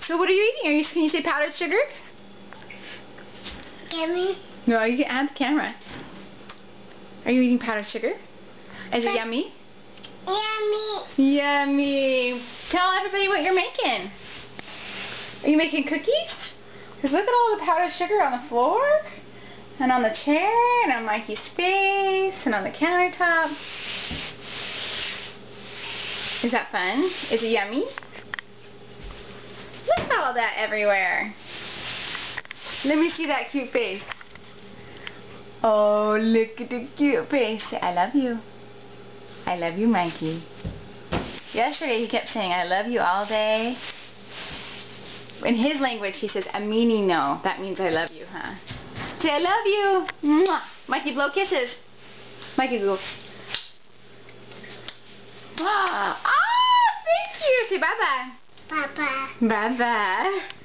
So what are you eating? Can you say powdered sugar? Yummy. No, you can add the camera. Are you eating powdered sugar? Is it yummy? Yummy. Yummy. Tell everybody what you're making. Are you making cookies? Because look at all the powdered sugar on the floor, and on the chair, and on Mikey's face, and on the countertop. Is that fun? Is it yummy? Look at all that everywhere. Let me see that cute face. Oh, look at the cute face. I love you. I love you, Mikey. Yesterday he kept saying, I love you all day. In his language he says, Amini no. That means I love you, huh? Say, I love you. Mwah. Mikey, blow kisses. Mikey, go. Ah, thank you. Say bye-bye. Bye-bye. Bye-bye.